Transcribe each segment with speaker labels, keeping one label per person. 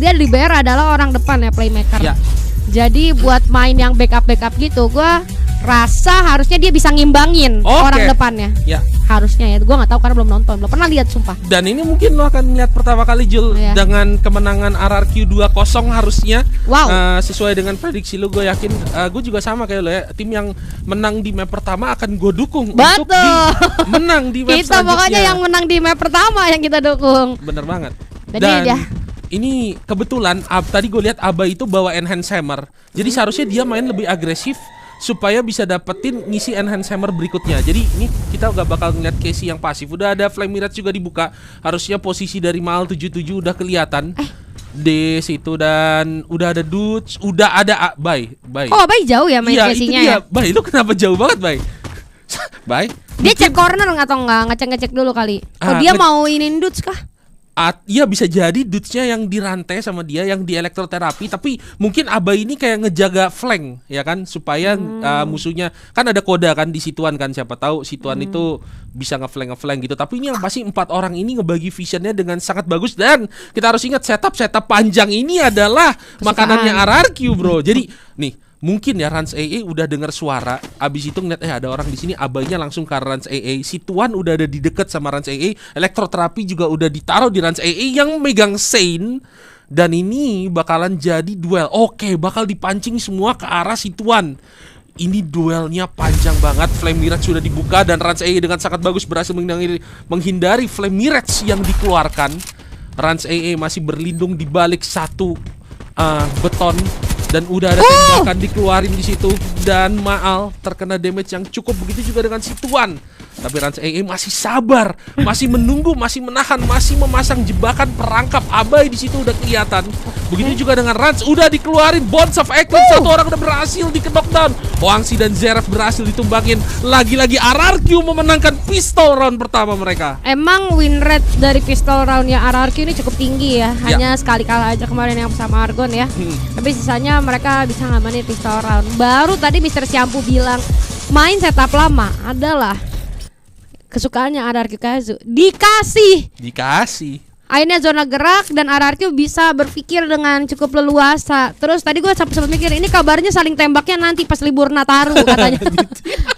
Speaker 1: dia libero adalah orang depan ya, playmaker.
Speaker 2: Ya.
Speaker 1: Jadi buat main yang backup gitu, gue rasa harusnya dia bisa ngimbangin orang depannya.
Speaker 2: Ya.
Speaker 1: Harusnya ya, gue nggak tahu karena belum nonton, belum pernah lihat sumpah.
Speaker 2: Dan ini mungkin lo akan melihat pertama kali Jul dengan kemenangan RRQ 2-0 harusnya.
Speaker 1: Wow.
Speaker 2: Sesuai dengan prediksi lo, gue yakin gue juga sama kayak lo ya. Tim yang menang di map pertama akan gue dukung.
Speaker 1: Betul.
Speaker 2: Untuk menang di map
Speaker 1: kita
Speaker 2: selanjutnya.
Speaker 1: Pokoknya yang menang di map pertama yang kita dukung.
Speaker 2: Bener banget.
Speaker 1: Dan
Speaker 2: ini kebetulan tadi gue lihat Aba itu bawa enhance hammer. Jadi seharusnya dia main lebih agresif supaya bisa dapetin ngisi enhance hammer berikutnya. Jadi ini kita gak bakal ngeliat Casey yang pasif. Udah ada Flame Mirage juga dibuka. Harusnya posisi dari Mal 77 udah kelihatan di situ, dan udah ada Dudes, udah ada Bay.
Speaker 1: Oh, Bay jauh ya main Casey-nya ya.
Speaker 2: Bay, lu kenapa jauh banget, Bay? Bay.
Speaker 1: Dia cek corner atau enggak? Ngecek dulu kali. Oh, dia mau inin Dudes kah?
Speaker 2: Iya bisa jadi Dudes-nya yang dirantai sama dia, yang di elektroterapi. Tapi mungkin Aba ini kayak ngejaga flank ya kan, supaya musuhnya kan ada kode kan di situan kan, siapa tahu situan itu bisa ngeflank gitu. Tapi ini yang pasti 4 orang ini ngebagi visionnya dengan sangat bagus. Dan kita harus ingat setup panjang ini adalah makanannya RRQ bro. Jadi nih mungkin ya Rans AA udah dengar suara, abis itu ngeliat ada orang di sini, Abainya langsung ke Rans AA. Situan udah ada di deket sama Rans AA, elektroterapi juga udah ditaruh di Rans AA yang megang Saint. Dan ini bakalan jadi duel. Oke, bakal dipancing semua ke arah Situan. Ini duelnya panjang banget. Flame Mirage sudah dibuka dan Rans AA dengan sangat bagus berhasil menghindari Flame Mirage yang dikeluarkan. Rans AA masih berlindung di balik satu beton. Dan udah ada tembakan dikeluarin di situ, dan Maal terkena damage yang cukup, begitu juga dengan Situan. Tapi Rans AA masih sabar, masih menunggu, masih menahan, masih memasang jebakan perangkap. Abai di situ udah kelihatan. Begitu juga dengan Rans, udah dikeluarin Bonds of Eclipse, satu orang udah berhasil di knockdown. Hoangsi dan Zeref berhasil ditumbangin. Lagi-lagi RRQ memenangkan pistol round pertama mereka.
Speaker 1: Emang win rate dari pistol roundnya RRQ ini cukup tinggi ya. Hanya sekali kalah aja kemarin yang sama Argon ya. Tapi sisanya mereka bisa ngamanin pistol round. Baru tadi Mr. Syampu bilang main setup lama adalah kesukaannya RRQ Kazu. Dikasih akhirnya zona gerak dan RRQ bisa berpikir dengan cukup leluasa. Terus tadi gue sempat mikir ini kabarnya saling tembaknya nanti pas libur Nataru katanya.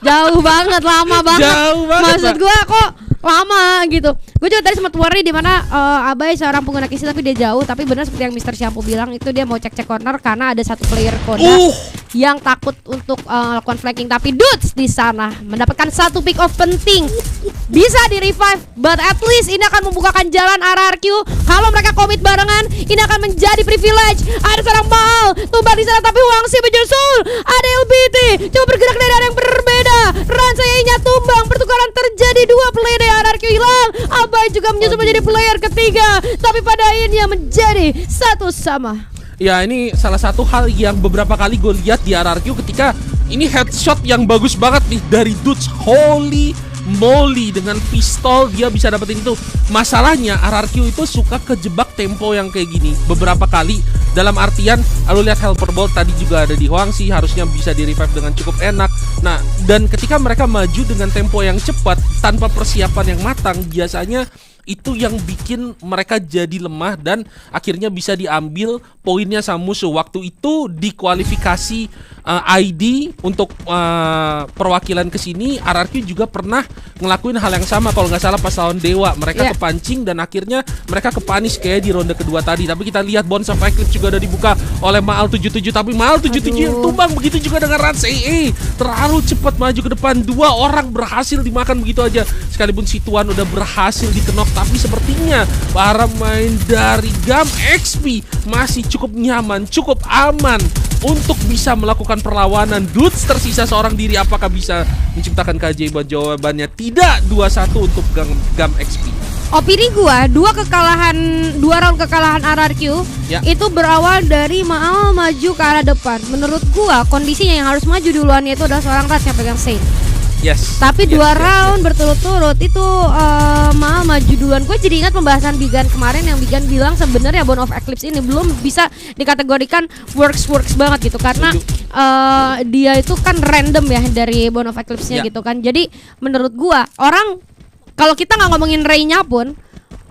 Speaker 1: Jauh banget, lama banget. Maksud gue kok lama gitu. Gue juga tadi sempat worry di mana Abai seorang pengguna kisi tapi dia jauh. Tapi benar seperti yang Mr. Syampu bilang, itu dia mau cek corner karena ada satu player Koda yang takut untuk lakukan flanking. Tapi Dudes di sana mendapatkan satu pick off penting, bisa di revive. But at least ini akan membukakan jalan RRQ. Kalau mereka komit barengan, ini akan menjadi privilege. Ada seorang Maal tumbang di sana, tapi Hoangsi menyusul. Ada LBT coba bergerak dari arah yang berbeda. Ransainya tumbang, pertukaran terjadi, 2 player dari RRQ hilang. Abai juga menyusul menjadi player ketiga, tapi pada akhirnya menjadi 1-1.
Speaker 2: Ya ini salah satu hal yang beberapa kali gue lihat di RRQ ketika ini headshot yang bagus banget nih dari Dudes. Holy moly, dengan pistol dia bisa dapetin itu. Masalahnya RRQ itu suka kejebak tempo yang kayak gini beberapa kali. Dalam artian, lu lihat Helper Bolt tadi juga ada di Hoangsi, harusnya bisa di revive dengan cukup enak. Nah, dan ketika mereka maju dengan tempo yang cepat tanpa persiapan yang matang, biasanya itu yang bikin mereka jadi lemah dan akhirnya bisa diambil poinnya sama musuh. Waktu itu di kualifikasi ID untuk perwakilan kesini, RRQ juga pernah ngelakuin hal yang sama kalau nggak salah pas lawan Dewa. Mereka kepancing dan akhirnya mereka kepanis kayak di ronde kedua tadi. Tapi kita lihat Bonds of Eclipse juga udah dibuka oleh Maal 77, tapi Maal 77 yang tumbang. Begitu juga dengan Rans AA, terlalu cepat maju ke depan. 2 orang berhasil dimakan begitu aja. Sekalipun Situan udah berhasil dikenok, tapi sepertinya para main dari GAM XP masih cukup nyaman, cukup aman untuk bisa melakukan perlawanan. Dudes tersisa seorang diri, apakah bisa menciptakan keajaiban? Jawabannya tidak. 2-1 untuk GAM XP.
Speaker 1: Opini gua, 2 round kekalahan RRQ itu berawal dari Maal maju ke arah depan. Menurut gua kondisinya yang harus maju duluan itu adalah seorang Rans yang pegang Saint. Tapi 2 round berturut-turut itu Maal maju duluan. Gue jadi ingat pembahasan Bigan kemarin yang Bigan bilang sebenarnya Bone of Eclipse ini belum bisa dikategorikan works banget gitu karena dia itu kan random ya dari Bone of Eclipse-nya gitu kan. Jadi menurut gue kalau kita nggak ngomongin Ray-nya pun,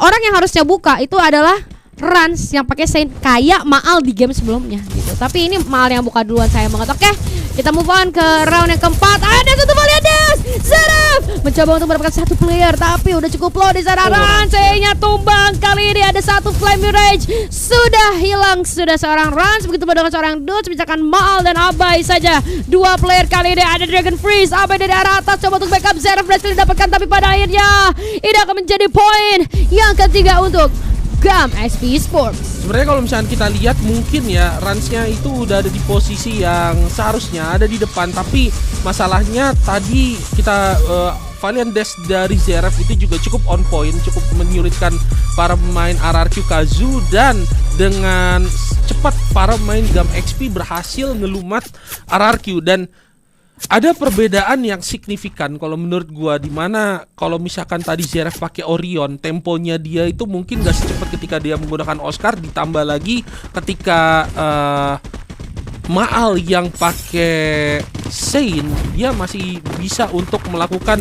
Speaker 1: orang yang harusnya buka itu adalah Rans yang pakai Saint kayak Maal di game sebelumnya gitu. Tapi ini Maal yang buka duluan, sayang banget. Oke, kita move on ke round yang keempat. Ada satu Valiandes, Zeref mencoba untuk mendapatkan satu player, tapi udah cukup low di sana. Rans-nya tumbang. Kali ini ada satu Flame Mirage, sudah hilang, sudah seorang Rans, begitu dengan seorang Dudes, misalkan Maal dan Abai saja. Dua player kali ini, ada Dragon Freeze, Abai dari arah atas coba untuk backup. Zeref berhasil didapatkan, tapi pada akhirnya ini akan menjadi poin yang ketiga untuk GAM XP Esports.
Speaker 2: Sebenarnya kalau misalnya kita lihat mungkin ya Ransnya itu udah ada di posisi yang seharusnya ada di depan, tapi masalahnya tadi kita Valiandes dari Zeref itu juga cukup on point, cukup menyulitkan para pemain RRQ Kazu, dan dengan cepat para pemain GAM XP berhasil ngelumat RRQ. Dan ada perbedaan yang signifikan kalau menurut gua, dimana kalau misalkan tadi Zeref pakai Orion, temponya dia itu mungkin gak secepat ketika dia menggunakan Oscar, ditambah lagi ketika Maal yang pakai Saint, dia masih bisa untuk melakukan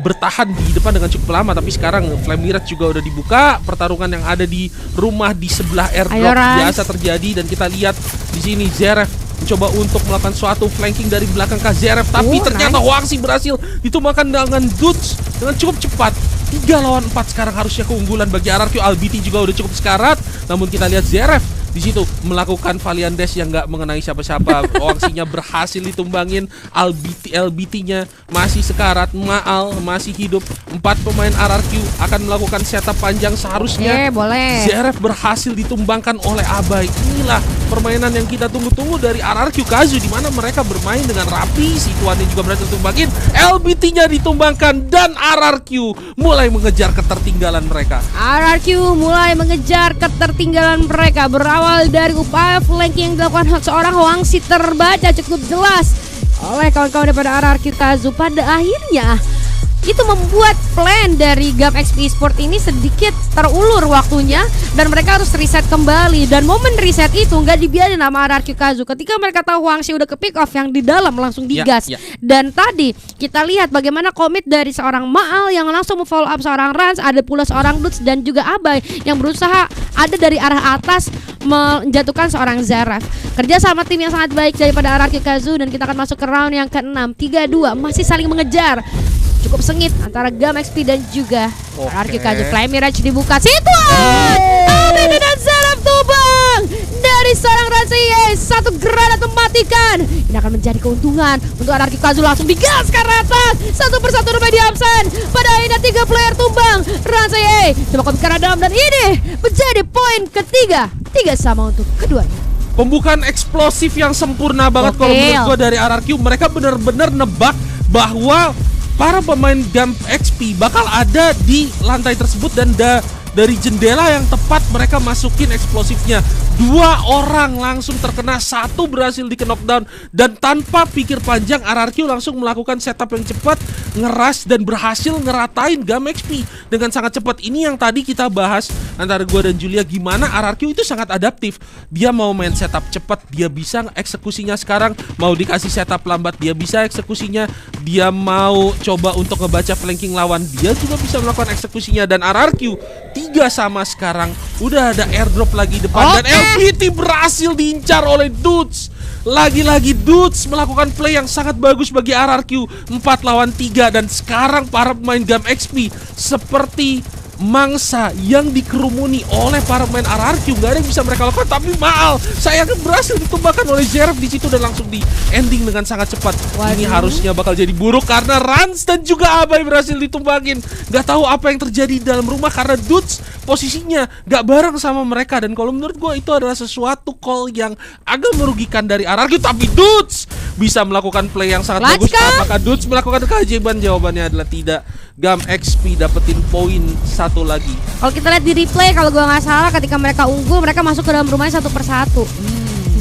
Speaker 2: bertahan di depan dengan cukup lama. Tapi sekarang Flame Mirage juga udah dibuka, pertarungan yang ada di rumah di sebelah airdrop biasa terjadi, dan kita lihat di sini Zeref mencoba untuk melakukan suatu flanking dari belakang ke Zeref, tapi ternyata Huangxi berhasil ditumbangkan dengan Dudes dengan cukup cepat. 3 lawan 4 sekarang harusnya keunggulan bagi RRQ. Albiti juga udah cukup sekarat, namun kita lihat Zeref di situ melakukan Valiandes yang nggak mengenai siapa-siapa. Huangxi-nya berhasil ditumbangin, LBT-nya masih sekarat, Maal masih hidup. 4 pemain RRQ akan melakukan setup panjang seharusnya.
Speaker 1: Boleh.
Speaker 2: Zeref berhasil ditumbangkan oleh Abai. Inilah permainan yang kita tunggu-tunggu dari RRQ Kazu, di mana mereka bermain dengan rapi. Situannya juga berhasil ditumbangin, LBT-nya ditumbangkan, dan RRQ mulai mengejar ketertinggalan mereka.
Speaker 1: RRQ mulai mengejar ketertinggalan mereka. Berawal dari upaya flanking yang dilakukan seorang Huangxi terbaca cukup jelas oleh kawan-kawan daripada RRQ Kazu. Pada akhirnya itu membuat plan dari GAM XP Esports ini sedikit terulur waktunya, dan mereka harus reset kembali. Dan momen reset itu nggak dibiarin sama RRQ Kazu. Ketika mereka tahu Huangxi udah ke pick off, yang di dalam langsung digas. Dan tadi kita lihat bagaimana komit dari seorang Maal yang langsung follow up seorang Rans, ada pula seorang Dudes dan juga Abai yang berusaha ada dari arah atas menjatuhkan seorang Zeref. Kerja sama tim yang sangat baik daripada RRQ Kazu, dan kita akan masuk ke round yang ke-6. 3-2 masih saling mengejar. Cukup sengit antara GAM XP dan juga RRQ Kazu. Flame Mirage dibuka, situan Abai dan Zeref tumbang dari seorang Raziye. Satu granat mematikan. Ini akan menjadi keuntungan untuk RRQ Kazu, langsung digas ke atas. Satu persatu rumah di absen. Pada akhirnya 3 player tumbang. Raziye coba ke arah dalam, dan ini menjadi poin ketiga. 3-3 untuk keduanya.
Speaker 2: Pembukaan eksplosif yang sempurna banget kalau menurut gua dari RRQ. Mereka benar-benar nebak bahwa para pemain GAM XP bakal ada di lantai tersebut, dan dari jendela yang tepat mereka masukin eksplosifnya. 2 orang langsung terkena, 1 berhasil di knockdown, dan tanpa pikir panjang RRQ langsung melakukan setup yang cepat, ngeras, dan berhasil ngeratain GAM XP dengan sangat cepat. Ini yang tadi kita bahas antara gua dan Julia, gimana RRQ itu sangat adaptif. Dia mau main setup cepat, dia bisa eksekusinya sekarang. Mau dikasih setup lambat, dia bisa eksekusinya. Dia mau coba untuk ngebaca flanking lawan, dia juga bisa melakukan eksekusinya. Dan RRQ 3-3 sekarang, udah ada airdrop lagi depan, dan LBT berhasil diincar oleh Dudes. Lagi-lagi Dudes melakukan play yang sangat bagus bagi RRQ. 4 lawan 3, dan sekarang para pemain GAM XP seperti mangsa yang dikerumuni oleh para pemain RRQ. Gak ada yang bisa mereka lakukan, tapi Maal sayangnya berhasil ditumbangkan oleh Zeref di situ, dan langsung di ending dengan sangat cepat. Ini harusnya bakal jadi buruk karena Rans dan juga Abai berhasil ditumbangin. Gak tahu apa yang terjadi di dalam rumah karena Dudes posisinya gak bareng sama mereka, dan kalau menurut gue itu adalah sesuatu call yang agak merugikan dari RRQ. Tapi Dudes bisa melakukan play yang sangat bagus. Apakah Dudes melakukan keajaiban? Jawabannya adalah tidak. GAM XP dapetin poin 1 lagi. Kalau
Speaker 1: kita lihat di replay, kalau gue nggak salah, ketika mereka unggul, mereka masuk ke dalam rumahnya 1 persatu.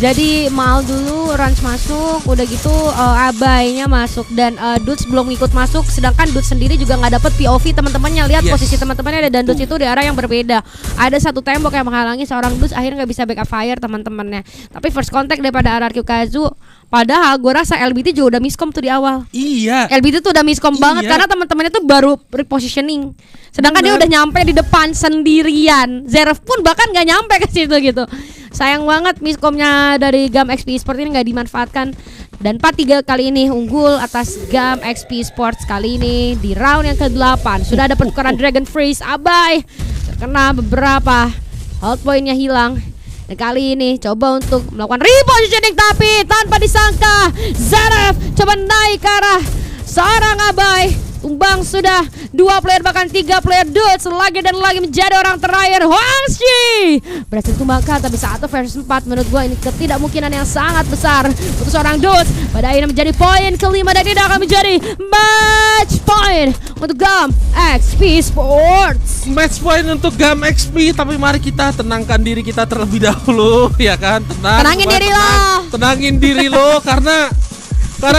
Speaker 1: Jadi Maal dulu, Rans masuk, udah gitu Abainya masuk, dan Dudes belum ikut masuk. Sedangkan Dudes sendiri juga nggak dapet POV teman-temannya. Lihat posisi teman-temannya, dan Dudes itu di arah yang berbeda. Ada satu tembok yang menghalangi seorang Dudes, akhirnya nggak bisa backup fire teman-temannya. Tapi first contact daripada RRQ Kazu Padahal gue rasa LBT juga udah miskom tuh di awal.
Speaker 2: Iya.
Speaker 1: LBT tuh udah miskom banget
Speaker 2: Iya.
Speaker 1: karena teman-temannya tuh baru repositioning. Sedangkan dia
Speaker 2: Bener.
Speaker 1: udah nyampe di depan sendirian. Zeref pun bahkan nggak nyampe ke situ gitu. Sayang banget miskomnya dari GAM XP Esports ini nggak dimanfaatkan. Dan 4-3 kali ini unggul atas GAM XP Esports kali ini di round yang ke-8. Sudah ada pertukaran Dragon Freeze. Abai terkena beberapa hold pointnya hilang. Dan kali ini coba untuk melakukan repositioning tapi tanpa disangka Zeref coba naik ke arah seorang Abai. Tumbang sudah 2 player bahkan 3 player Dudes lagi dan lagi menjadi orang terakhir. Hwangxi berhasil tumbangkan tapi 1 versus 4 menurut gua ini ketidakmungkinan yang sangat besar untuk seorang Dudes. Pada akhirnya menjadi poin kelima dan tidak akan menjadi match point untuk GAM XP Sports.
Speaker 2: Match point untuk GAM XP, tapi mari kita tenangkan diri kita terlebih dahulu ya kan.
Speaker 1: Tenangin diri lo.
Speaker 2: Tenangin diri lo karena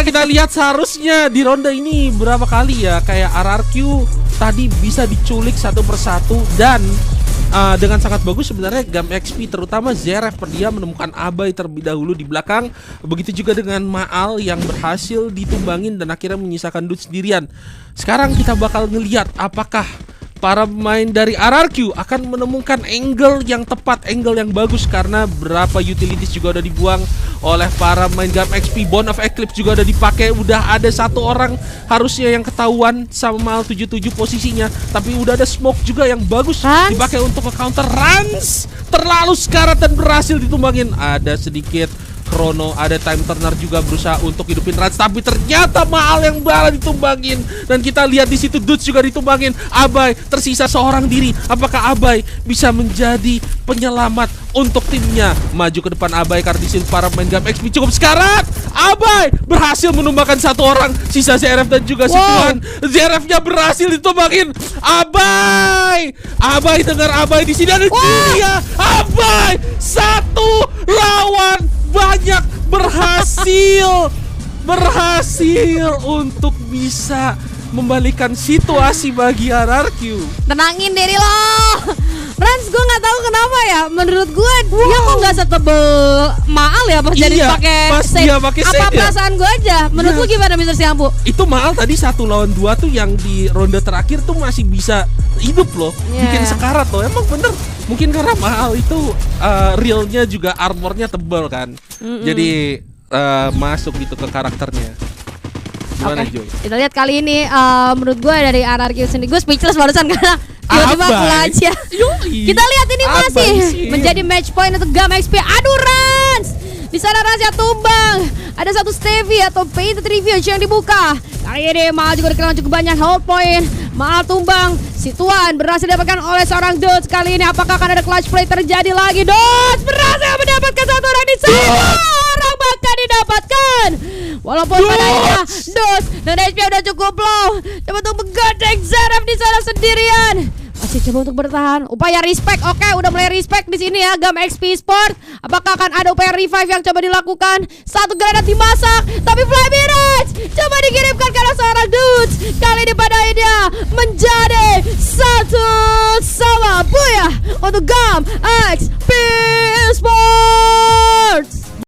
Speaker 2: kita lihat seharusnya di ronde ini berapa kali ya kayak RRQ tadi bisa diculik satu persatu dan dengan sangat bagus sebenarnya GAM XP terutama Zeref dia menemukan Abai terlebih dahulu di belakang. Begitu juga dengan Maal yang berhasil ditumbangin dan akhirnya menyisakan Dude sendirian. Sekarang kita bakal ngelihat apakah para pemain dari RRQ akan menemukan angle yang tepat, angle yang bagus karena berapa utilities juga udah dibuang oleh para pemain GAM XP. Bone of Eclipse juga udah dipakai, udah ada satu orang harusnya yang ketahuan sama Mal 77 posisinya, tapi udah ada smoke juga yang bagus
Speaker 1: Rans
Speaker 2: dipakai untuk ke counter. Rans terlalu sekarat dan berhasil ditumbangin. Ada sedikit Chrono, ada Time Turner juga berusaha untuk hidupin Rans, tapi ternyata Maal yang bala ditumbangin. Dan kita lihat di situ Dudes juga ditumbangin. Abai tersisa seorang diri. Apakah Abai bisa menjadi penyelamat untuk timnya? Maju ke depan Abai karena di sini para pemain GAM XP cukup sekarat. Abai berhasil menumbangkan satu orang, sisa ZRF dan juga Situan. ZRF-nya berhasil ditumbangin. Abai dengar Abai di sini ada dia. Abai 1 lawan banyak berhasil untuk bisa membalikan situasi bagi RRQ.
Speaker 1: Tenangin diri lo. Rans gue nggak tahu kenapa ya. Menurut gue dia kok nggak setebel Maal ya pas jadi
Speaker 2: Iya,
Speaker 1: pakai
Speaker 2: pas dia pakai
Speaker 1: Apa
Speaker 2: set ya.
Speaker 1: perasaan gue aja? Menurut
Speaker 2: Iya.
Speaker 1: lu gimana Mr. Siampu?
Speaker 2: Itu Maal tadi 1 lawan 2 tuh yang di ronde terakhir tuh masih bisa hidup loh.
Speaker 1: Iya.
Speaker 2: Bikin sekarat loh. Emang bener. Mungkin karena Maal itu realnya juga armornya tebal kan. Jadi masuk gitu ke karakternya. Gimana
Speaker 1: Oke.
Speaker 2: Joy?
Speaker 1: Kita lihat kali ini menurut gue dari RRQ sendiri gue speechless barusan karena tiba-tiba
Speaker 2: Abai.
Speaker 1: clutch ya.
Speaker 2: Yoi.
Speaker 1: Kita lihat ini
Speaker 2: Abai
Speaker 1: masih
Speaker 2: sih.
Speaker 1: menjadi match point untuk GAM XP. Aduh Rans, di sana Rans tumbang. Ada satu Stevie atau Painted Revenge yang dibuka. Kali ini Maal juga dikenakan cukup banyak hold point. Maal tumbang. Situan berhasil didapatkan oleh seorang Dudes. Kali ini apakah akan ada clutch play terjadi lagi? Dudes berhasil mendapatkan satu orang di sana. Orang bahkan didapatkan. Walaupun pada akhirnya Dudes dan HP udah cukup low. Coba untuk menggandeng Zeref di sana sendirian. Masih coba untuk bertahan. Upaya respect. Oke, udah mulai respect di sini ya GAM XP Sport. Apakah akan ada upaya revive yang coba dilakukan? Satu granat dimasak, tapi Fly Mirage coba dikirimkan ke arah seorang Dudes. Kali ini pada akhirnya menjadi 1-1 untuk GAM XP